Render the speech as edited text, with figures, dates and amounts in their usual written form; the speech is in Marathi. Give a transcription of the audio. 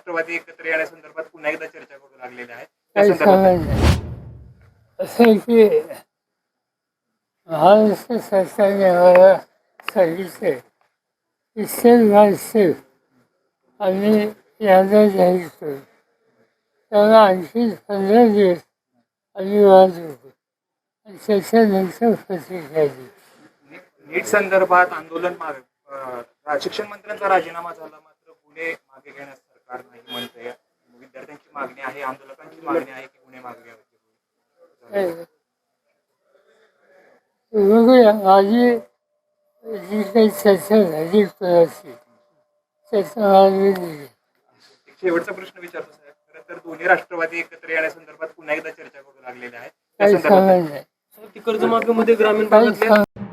राष्ट्रवादी एकत्र येण्यासंदर्भात पुन्हा एकदा चर्चा करू लागलेल्या आहेत. त्या काही संदर्भात सांगायचं असं आहे की महाराष्ट्र सरकारने आम्हाला सांगितलं की सेल बाय सेल आणि याद्या जाहीर करू. त्याला आणखी 15 दिवस आम्ही वाट बघू आणि त्याच्यानंतर प्रतिक्रिया देऊ. नीट संदर्भात आंदोलन मागे शिक्षण मंत्र्यांचा राजीनामा झाला, मात्र गुन्हे मागे घेण्यास सरकार नाही म्हणतंय. विद्यार्थ्यांची मागणी आहे, आंदोलकांची मागणी आहे की गुन्हे मागे घ्यावे. बघूया माझी जी काही चर्चा झाली कोणाची त्याचा मागणी दिली. एक शेवटचा प्रश्न विचारतो साहेब. खरं तर दोन्ही राष्ट्रवादी एकत्र येण्यासंदर्भात पुन्हा एकदा चर्चा करू लागलेल्या आहेत. त्या काही संदर्भात सांगायचं नाही. कर्जमाफीमध्ये ग्रामीण काही भागातल्या सांग